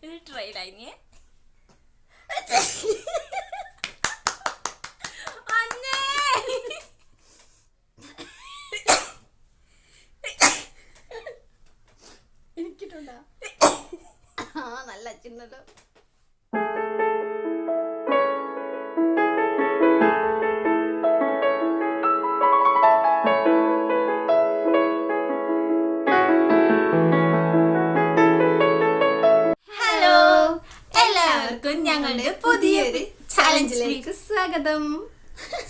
ഇത് ട്രെയിലായിനെ എനിക്കിട്ടുണ്ടോ? നല്ല അച്ഛനല്ലോ. ഞങ്ങളുടെ പുതിയൊരു ചാലഞ്ചിലേക്ക് സ്വാഗതം.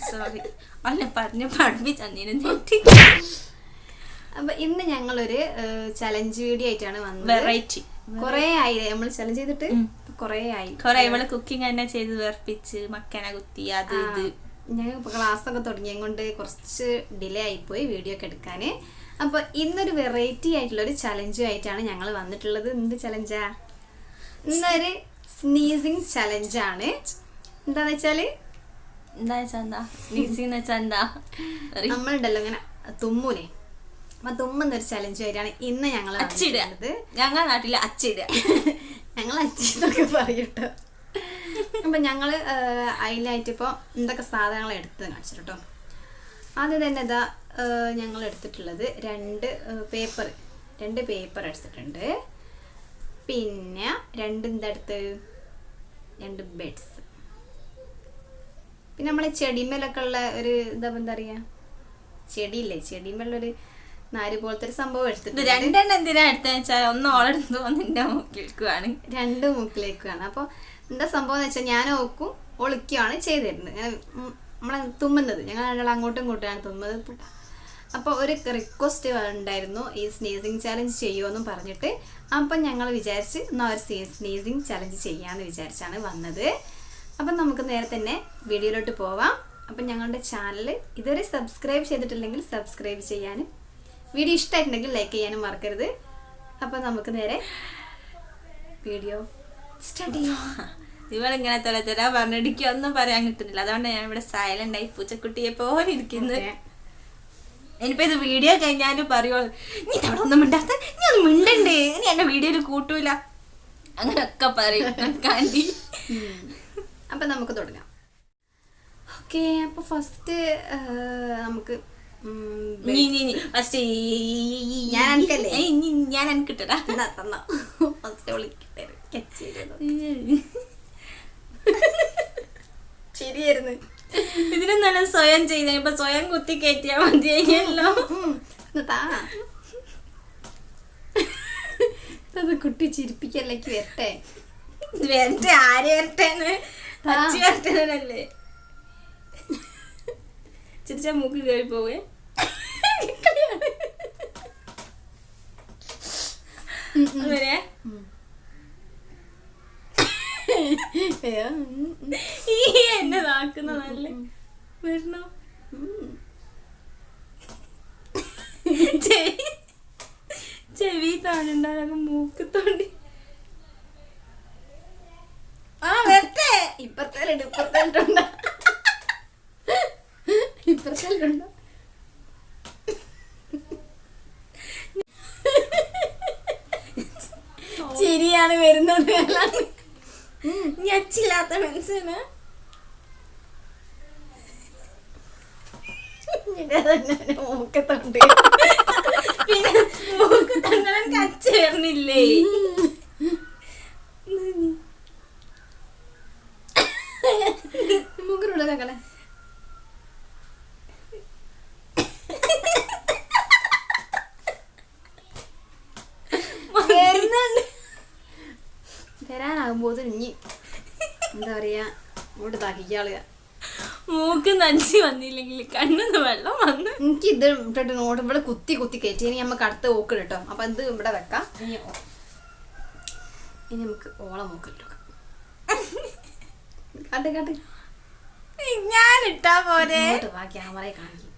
സോറി അല്ല പറഞ്ഞു പഠിപ്പിച്ചു. അപ്പൊ ഇന്ന് ഞങ്ങളൊരു ചലഞ്ച് വീഡിയോ ആയിട്ടാണ് വന്നത്. വെറൈറ്റി കൊറേ ആയി നമ്മൾ ചലഞ്ച് ചെയ്തിട്ട്, കൊറേ ആയി. ഇവള് കുക്കിംഗ് തന്നെ ചെയ്ത് വേർപ്പിച്ച് മക്കന കുത്തി അത് ഇത്. ഞങ്ങൾ ഇപ്പൊ ക്ലാസ് ഒക്കെ തുടങ്ങിയ കൊണ്ട് കുറച്ച് ഡിലേ ആയിപ്പോയി വീഡിയോ ഒക്കെ എടുക്കാന്. അപ്പൊ ഇന്നൊരു വെറൈറ്റി ആയിട്ടുള്ള ഒരു ചലഞ്ചും ആയിട്ടാണ് ഞങ്ങൾ വന്നിട്ടുള്ളത്. എന്ത് ചലഞ്ചാ? ഇന്നൊരു സ്നീസിങ് ചലഞ്ചാണ്. എന്താന്ന് വെച്ചാല് നമ്മളുണ്ടല്ലോ ഇങ്ങനെ തുമ്മൂലേ, അപ്പൊ തുമ്മുന്നൊരു ചലഞ്ച് ആയിട്ടാണ് ഇന്ന് ഞങ്ങൾ വന്നിട്ടുള്ളത്. ഞങ്ങളുടെ നാട്ടില് അച്ചിടുക, ഞങ്ങൾ അച്ചിന്നൊക്കെ പറയൂട്ടോ. അപ്പൊ ഞങ്ങള് അതിലായിട്ട് ഇപ്പൊ എന്തൊക്കെ സാധനങ്ങൾ എടുത്ത് കാണിച്ചിട്ടോ. ആദ്യം തന്നെ ഇതാ ഞങ്ങൾ എടുത്തിട്ടുള്ളത് രണ്ട് പേപ്പർ എടുത്തിട്ടുണ്ട്. പിന്നെ രണ്ട് ബെഡ്സ്. പിന്നെ നമ്മളെ ചെടിമേലൊക്കെ ഉള്ള ഒരു എന്താ പറയാ, ചെടിയില്ലേ, ചെടിമേലൊരു നാര് പോലത്തെ ഒരു സംഭവം എടുത്തിട്ട്. രണ്ടെണ്ണം എന്തിനാ എടുത്തെന്ന് വെച്ചാൽ ഒന്ന് ഓളെടുത്ത് എന്റെ മൂക്കിലേക്കാണ്, രണ്ട് മൂക്കിലേക്കാണ്. അപ്പൊ എന്താ സംഭവം എന്ന് വെച്ചാൽ ഞാൻ ഓക്കും ഒളിക്കുകയാണ് ചെയ്തിരുന്നത്. അങ്ങനെ നമ്മളെ തുമ്മുന്നത്, ഞങ്ങൾ രണ്ടാൾ അങ്ങോട്ടും ഇങ്ങോട്ടുമാണ് തുമ്മുന്നത്. അപ്പോൾ ഒരു റിക്വസ്റ്റ് ഉണ്ടായിരുന്നു ഈ സ്നീസിങ് ചാലഞ്ച് ചെയ്യുമെന്നും പറഞ്ഞിട്ട്. അപ്പം ഞങ്ങൾ വിചാരിച്ച് എന്നാൽ ഒരു സ്നീസിങ് ചാലഞ്ച് ചെയ്യാമെന്ന് വിചാരിച്ചാണ് വന്നത്. അപ്പം നമുക്ക് നേരെ തന്നെ വീഡിയോയിലോട്ട് പോവാം. അപ്പം ഞങ്ങളുടെ ചാനൽ ഇതുവരെ സബ്സ്ക്രൈബ് ചെയ്തിട്ടില്ലെങ്കിൽ സബ്സ്ക്രൈബ് ചെയ്യാനും വീഡിയോ ഇഷ്ടമായിട്ടുണ്ടെങ്കിൽ ലൈക്ക് ചെയ്യാനും മറക്കരുത്. അപ്പം നമുക്ക് നേരെ വീഡിയോ സ്റ്റാർട്ട് ചെയ്യാം. ഇവളിങ്ങനെ തല പറഞ്ഞിടിക്കുക ഒന്നും പറയാൻ കിട്ടുന്നില്ല. അതുകൊണ്ട് ഞാൻ ഇവിടെ സൈലന്റ് ആയി പൂച്ചക്കുട്ടിയെ പോലെ ഇരിക്കുന്നത്. ഇനിയിപ്പോ ഇത് വീഡിയോ കഴിഞ്ഞാലും പറയുമോ, നീ അവിടെ ഒന്നും മിണ്ടാത്ത, നീ ഒന്നും മിണ്ടണ്ടേ, നീ എന്നെ വീഡിയോയിൽ കൂട്ടൂല, അങ്ങനെയൊക്കെ പറയും കാന്റി. അപ്പൊ നമുക്ക് തുടങ്ങാം. ഓക്കെ, അപ്പൊ ഫസ്റ്റ് നമുക്ക് ഞാൻ എനിക്കിട്ടടാ ഫസ്റ്റ് വിളിക്കട്ടെ. ശരിയായിരുന്നു. ഇതിന് നല്ല സ്വയം ചെയ്ത, ഇപ്പൊ സ്വയം കുത്തി കയറ്റിയാ മതിയല്ലോ. അത് കുട്ടി ചിരിപ്പിക്കല്ലേക്ക് വരട്ടെ. വരട്ടെ, ആര് വരട്ടേന്ന്, അച്ഛ വരട്ടേന്നല്ലേ. ചിരിച്ചാ മൂക്ക് കയറി പോവേ. അങ്ങനെ എന്നെ താക്കുന്നതല്ലേ വരണോ? ചെവി താണ്ടുണ്ടാകും, മൂക്ക് തോണ്ടി. ആ വരട്ടെ. ഇപ്പറത്തേലുണ്ടോ? ചിരിയാണ് വരുന്നത്. ഞച്ചില്ലാത്ത മനസ്സിന് മൂക്ക് തൊണ്ട്. പിന്നെ മൂക്ക് തൊണ്ടൻ കച്ച വരുന്നില്ലേ? മൂക്കിനുള്ള കക്കളെ വരാനാകുമ്പോൾ ഇനി എന്താ പറയാ, ഇങ്ങോട്ട് താക്കിക്കാളുക. മൂക്ക് നഞ്ചി വന്നില്ലെങ്കിൽ കണ്ണിന്ന് വെള്ളം വന്ന്. എനിക്ക് ഇത് ഇട്ടിട്ട് നോട്ട് ഇവിടെ കുത്തി കയറ്റി. ഇനി നമുക്ക് അടുത്ത ഓക്ക് കേട്ടോ. അപ്പൊ ഇത് ഇവിടെ വെക്കാം. ഇനി നമുക്ക് ഓള മൂക്കിട്ട് വെക്കാം. കാട്ട് ഞാൻ ഇട്ടാ പോരെ. ക്യാമറയെ കാണിക്കും.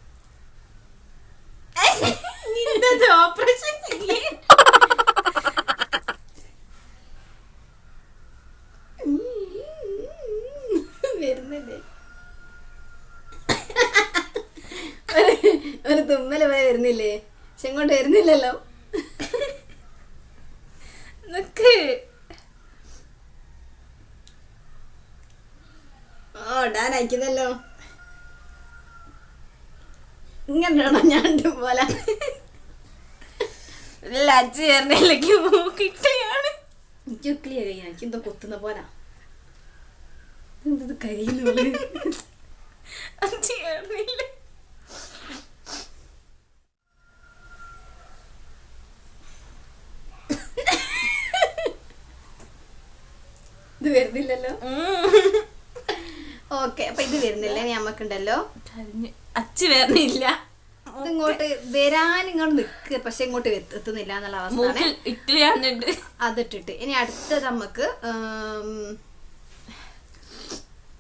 ഓപ്പറേഷൻ വരുന്നില്ലേ? ഒരു തുമ്മല് പോലെ വരുന്നില്ലേ? പക്ഷെ ഇങ്ങോട്ട് വരുന്നില്ലല്ലോ. ഉണ്ടാക്കിയതല്ലോ. ഇങ്ങനെയാണോ ഞാൻ പോലെ? അച്ഛൻ ചേർന്നില്ലെങ്കിൽ മൂക്കിട്ടിയാണ്. എനിക്ക് ക്ലിയർ ചെയ്യാൻ എനിക്ക് എന്തോ കൊത്തുന്ന പോലാ. എന്തത് കഴിയുന്നു? അച്ഛൻ ചേർന്നില്ല. ഇത് വരുന്നില്ലല്ലോ. ഓക്കെ, അപ്പൊ ഇത് വരുന്നില്ല. നമുക്കുണ്ടല്ലോ അച്ഛൻ വരുന്നില്ല. ഇത് ഇങ്ങോട്ട് വരാൻ ഇങ്ങോട്ട് നിക്ക്, പക്ഷെ ഇങ്ങോട്ട് എത്തുന്നില്ല എന്നുള്ള അവസ്ഥയാണ്. അതിട്ടിട്ട് ഇനി അടുത്തത് നമുക്ക്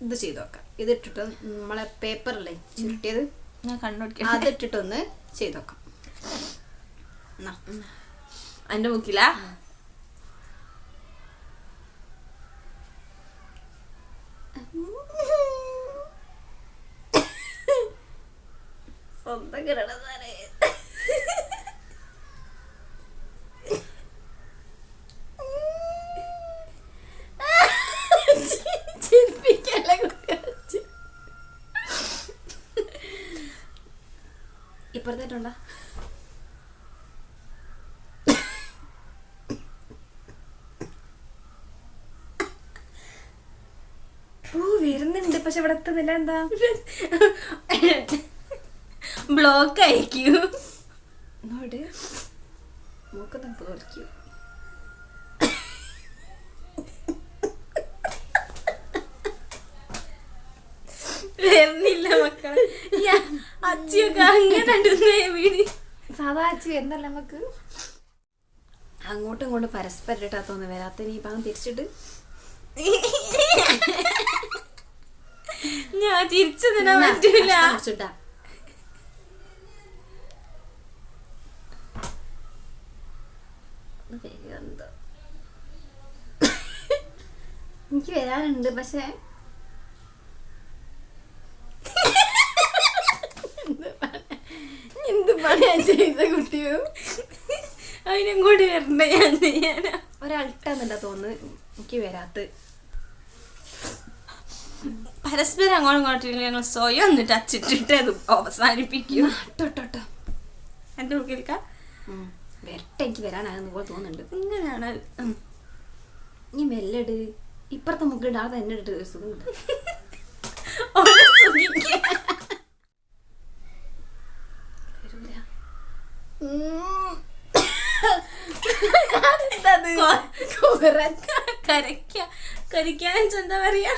ഇത് ചെയ്ത് നോക്കാം. ഇതിട്ടിട്ട് നമ്മളെ പേപ്പറല്ലേ ചുരുട്ടിയത് അതിട്ടിട്ടൊന്ന് ചെയ്ത് നോക്കാം. എന്റെ മുക്കിലാ സ്വന്തം കിടന്നേ. ഇപ്പുറത്തേട്ടുണ്ടോ? വരുന്നുണ്ട്, പക്ഷെ ഇവിടെ എത്തുന്നില്ല. എന്താ ബ്ലോക്ക് അയക്കൂ. നോട് മൂക്ക് തണുപ്പ് തുറക്കൂ. വരുന്നില്ല മക്കളെ. അച്ചിയൊക്കെ അങ്ങനെ വീട് സാധാ അച്ചി വരുന്നല്ല നമുക്ക്. അങ്ങോട്ടും ഇങ്ങോട്ടും പരസ്പരം ഇട്ടാ തോന്നുന്നു വരാത്ത. നീ പാകം തിരിച്ചിട്ട് ഞാൻ തിരിച്ചു തരാൻ പറ്റൂല. എനിക്ക് വരാനുണ്ട്, പക്ഷെ എന്ത് പണിയാ ചെയ്ത കുട്ടിയോ? അതിനും കൂടി വരണ്ട. ഞാൻ ചെയ്യാനാ ഒരൾട്ടാന്നില്ല തോന്നുന്നു എനിക്ക് വരാത്ത. പരസ്പരം അങ്ങോട്ടും ഇങ്ങോട്ടും ഞങ്ങൾ സ്വയം ഒന്ന് ടച്ചിട്ടിട്ട് അത് അവസാനിപ്പിക്കും. എന്റെ മുക്കിൽക്ക വരട്ടെ. എനിക്ക് വരാനാകുന്ന പോലെ തോന്നുന്നുണ്ട്. ഇങ്ങനെയാണ്. നീ മെല്ലട്. ഇപ്പുറത്തെ മുക്കിലിട്ട് ആളെ തന്നെ ഇട്ട് സുഖമുണ്ട്. കരിക്കാൻ എന്താ പറയാ?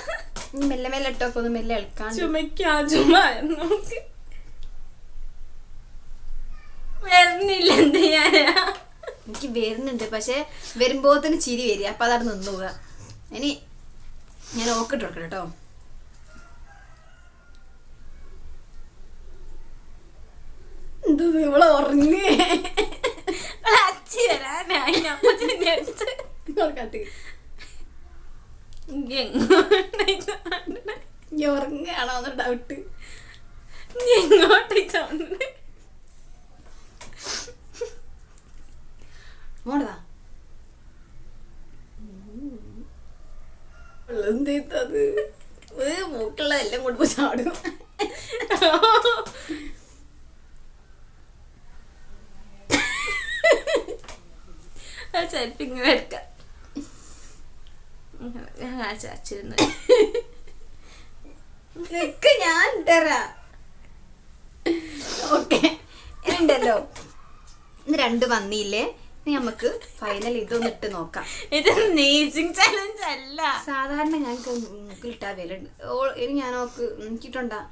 മെല്ലെ മെല്ലെ ഇട്ടൊക്കെ ഒന്ന് മെല്ലെ എളുക്കാൻ. വരുന്നില്ല. എന്ത് ചെയ്യാനാ? എനിക്ക് വരുന്നുണ്ട്, പക്ഷെ വരുമ്പോത്തിന് ചിരി വരിക. അപ്പൊ അതവിടെ നിന്നുക. ഇനി ഞാൻ ഓക്കിട്ട് കൊടുക്കണം കേട്ടോ. എന്ത് ഇവളെ ഉറങ്ങേ? അച്ചി വരാനായി. ഉറങ്ങാണോന്ന് ഡൗട്ട്. എങ്ങോട്ടേക്കാ? മോളതാ എന്തത് മൂക്കുള്ളതെല്ലാം കൊണ്ട് ചാടും. ചെലപ്പോ ഇങ്ങനെ എടുക്കാം. ഞാൻ കാണിച്ചിരുന്നു. ഞാൻ തരാ. ഓക്കെ ഉണ്ടല്ലോ. ഇന്ന് 2 വന്നില്ലേ? നമുക്ക് ഫൈനൽ ഇതൊന്ന് ഇട്ട് നോക്കാം. ഇത് നേസിംഗ് ചലഞ്ച് അല്ല. സാധാരണ ഞങ്ങൾക്ക് മുക്കിലിട്ടാ വിലുണ്ട്. ഇനി ഞാൻ നോക്ക് എനിക്കിട്ടുണ്ടാ.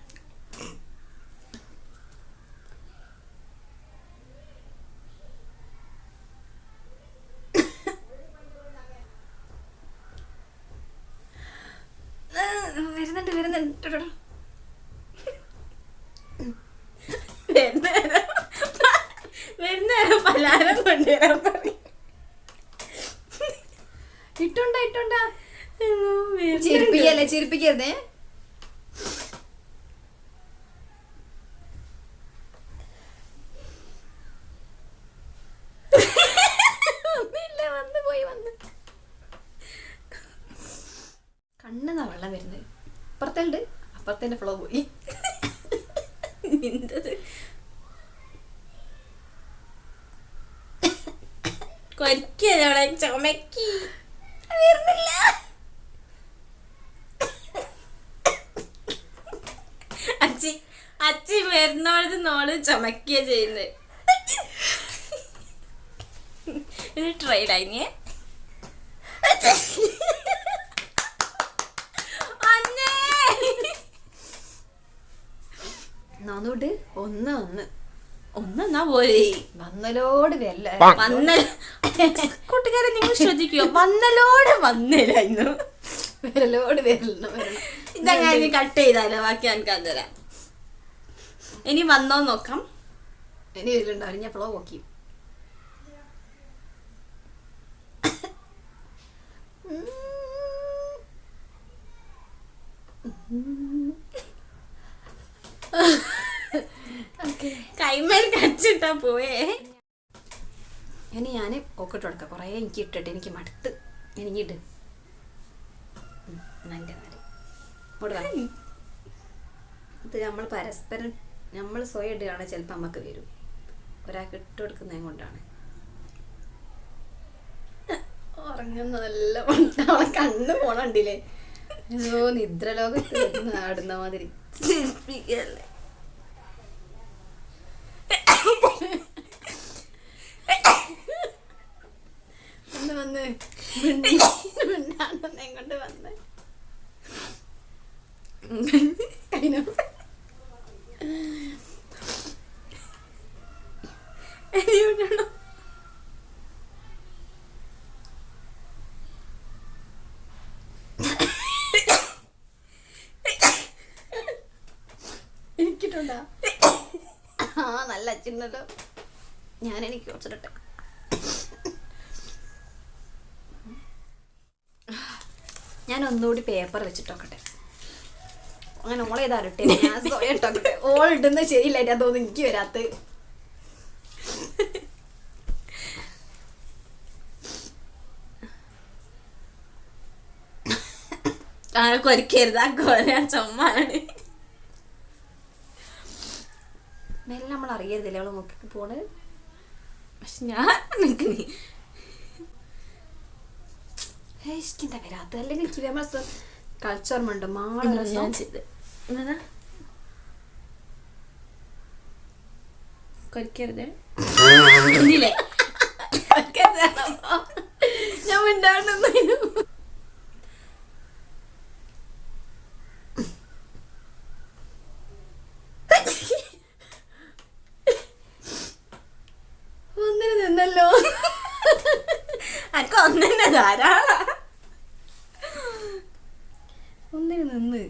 വരുന്നുണ്ട്. വരുന്നേരം പലാരം കൊണ്ടുവരാൻ പറയും. ഇട്ടുണ്ടാ ചിരിപ്പിക്കല്ലേ? ചിരിപ്പിക്കരുതേ. കണ്ണെന്നാ വെള്ളം വരുന്നത്. ഇപ്പുറത്തുണ്ട് അപ്പത്തന്നെ ഫ്ലോ പോയി. നിന്തത് കൊരിക്കവളെ ചുമക്കി വരുന്നില്ല. അച്ചി അച്ചി വരുന്നോടത്ത് നോള് ചുമക്കിയ ചെയ്യുന്നത്. ഇത് ട്രൈഡായിനിയേ ഒന്നുകൂട്ട് ഒന്നാ പോരേ. വന്നലോട് വല്ല കൂട്ടുകാരെ നിങ്ങൾ ശ്രദ്ധിക്കോ, വന്നലോട് വന്നില്ലായിരുന്നു. വിരലോട് വരണം. ഇതങ്ങനെ കട്ട് ചെയ്താലോ, ബാക്കി ഞാൻ തരാം. ഇനി വന്നോ നോക്കാം. ഇനി വരലുണ്ടാവും, ഞാൻ ഫ്ലോ നോക്കി. കൈമേൽ കച്ചിട്ടാ പോയേ. ഇനി ഞാൻ ഓക്കിട്ട് കൊടുക്കാം. കുറേ എനിക്ക് ഇട്ടിട്ട് എനിക്ക് മടുത്ത്. എനിക്കിട്ട് ഇത് നമ്മൾ പരസ്പരം നമ്മൾ സ്വയം ഇടുകയാണെങ്കിൽ ചിലപ്പോൾ നമുക്ക് വരും. ഒരാൾക്ക് ഇട്ട് കൊടുക്കുന്നതും കൊണ്ടാണ്. ഉറങ്ങുന്നതല്ല അവളെ കണ്ണ് പോണണ്ടില്ലേ, ഏതോ നിദ്രലോകത്ത് ആടുന്ന മാതിരി. വന്ന് കൊണ്ട് വന്ന് എനിക്കിട്ടുണ്ടോ? ആ നല്ല അച്ഛനല്ലോ. എനിക്ക് കുറച്ചിട്ടെ. ഞാൻ ഒന്നുകൂടി പേപ്പർ വെച്ചിട്ടോക്കട്ടെ. അങ്ങനെ ഓളെ ഇതാരട്ടെ, ഞാൻ സ്വയം ഇട്ടോക്കട്ടെ. ഓൾ ഇടുന്നത് ശരിയില്ല തോന്നുന്നു എനിക്ക് വരാത്ത. കൊരിക്കരുത്, ആ കൊര ചുമ്മാണ്. മെല്ലെ നമ്മൾ അറിയരുതില്ലേ അവള് നോക്കി പോണ്. പക്ഷെ ഞാൻ എന്താ വരാത്ത? അല്ലെങ്കിൽ കളിച്ചോർമ്മയുണ്ട് മാള ഞാൻ ചെയ്ത് കൊരിക്കരുത്. ഞാൻ മിണ്ടാണ്ട് ഒന്നിന് നിന്നല്ലോ. അനക്ക് ഒന്നെ ധാരാള. ഒന്നിന് നിന്ന്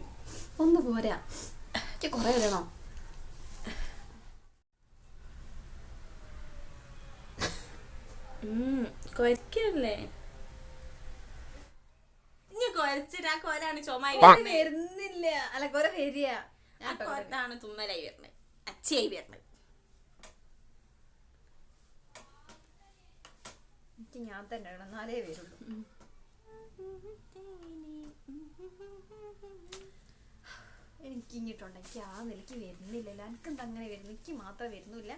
ഒന്ന് പോരാ, കൊറേ ഇടണം. കൊരക്കല്ലേ ഇനി കൊരച്ചിട്ട് ആ കൊരാണ് ചുമ വരുന്നില്ല. അല്ല കൊറേ വരിക, ആ കൊരാണ് തുമ്മലായി വരണത്, അച്ചയായി വരണത്. ഞാൻ തന്നെ ഇടണം, എന്നാലേ വരുള്ളൂ. എനിക്ക് ഇങ്ങിട്ടുണ്ട്. എനിക്ക് ആ നിലയ്ക്ക് വരുന്നില്ലല്ലോ. എനിക്കെന്താ അങ്ങനെ വരുന്നു? എനിക്ക് മാത്രം വരുന്നില്ല.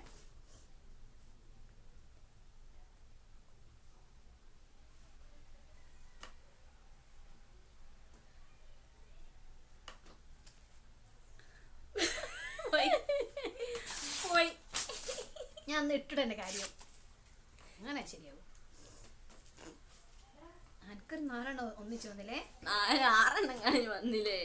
ഞാൻ അന്ന് ഇട്ടിട്ടെന്റെ കാര്യം അങ്ങനെ ശരിയാവും. എനിക്കൊരു 4 എണ്ണം ഒന്നിച്ചു വന്നില്ലേ? 6 എണ്ണം കഴിഞ്ഞ് വന്നില്ലേ?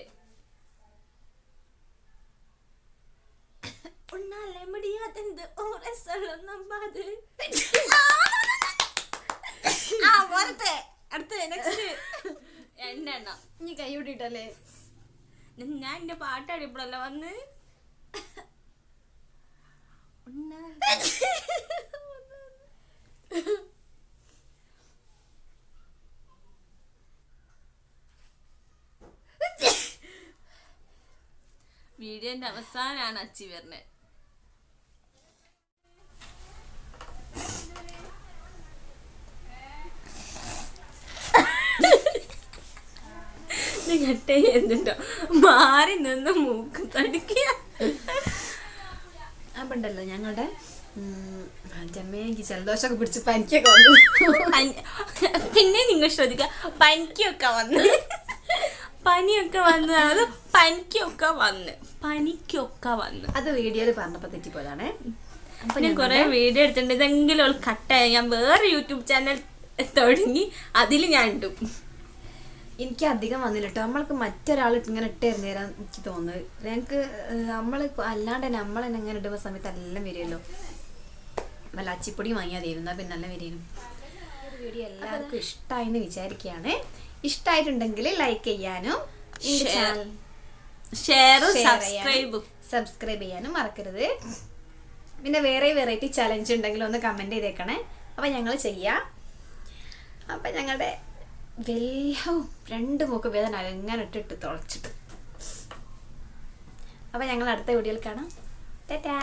ഇനി കൈ വിട്ടിട്ടല്ലേ ഞാൻ എന്റെ പാട്ടാടിയപ്പോഴല്ല വന്ന്. വീഡിയോന്റെ അവസാനാണ് അച്ചി വരുന്നത്. കട്ട് ചെയ്യുന്നുണ്ടോ മാറി നിന്ന് മൂക്ക് തടിക്കുക. അപ്പം ഉണ്ടല്ലോ ഞങ്ങളുടെ ജമ്മേക്ക് ജലദോഷമൊക്കെ പിടിച്ച് പനിക്കൊക്കെ വന്നു. പിന്നെ നിങ്ങൾ ശ്രദ്ധിക്കുക, പനിക്കൊക്കെ വന്ന് അത് പനിക്കൊക്കെ വന്ന് അത് വീഡിയോയിൽ പറഞ്ഞപ്പോൾ തെറ്റിപ്പോയതാണ്. അപ്പം ഞാൻ കുറെ വീഡിയോ എടുത്തിട്ടുണ്ട്. ഇതെങ്കിലും അവൾ കട്ടായി. ഞാൻ വേറെ യൂട്യൂബ് ചാനൽ തുടങ്ങി, അതിൽ ഞാൻ ഇട്ടു. എനിക്ക് അധികം വന്നില്ല കേട്ടോ. നമ്മൾക്ക് മറ്റൊരാൾ ഇങ്ങനെ ഇട്ട് തരുന്നേരാൻ എനിക്ക് തോന്നുന്നത്. ഞങ്ങൾക്ക് നമ്മൾ അല്ലാണ്ട് തന്നെ നമ്മൾ തന്നെ ഇങ്ങനെ ഇടുന്ന സമയത്ത് എല്ലാം വരുമല്ലോ. വല്ല അച്ചിപ്പൊടി വാങ്ങിയാൽ തരുന്ന പിന്നെ നല്ല വരും. വീഡിയോ എല്ലാവർക്കും ഇഷ്ടമായെന്ന് വിചാരിക്കുകയാണ്. ഇഷ്ടമായിട്ടുണ്ടെങ്കിൽ ലൈക്ക് ചെയ്യാനും സബ്സ്ക്രൈബ് ചെയ്യാനും മറക്കരുത്. പിന്നെ വേറെ വെറൈറ്റി ചലഞ്ച് ഉണ്ടെങ്കിൽ ഒന്ന് കമൻറ്റ് ചെയ്തേക്കണേ. അപ്പം ഞങ്ങൾ ചെയ്യാം. അപ്പം ഞങ്ങളുടെ രണ്ട് മൂക്ക് വേദന എങ്ങനെ ഇട്ടിട്ട് തുളച്ചിട്ട്. അപ്പം ഞങ്ങൾ അടുത്ത വീഡിയോയിൽ കാണാം. ടാറ്റാ.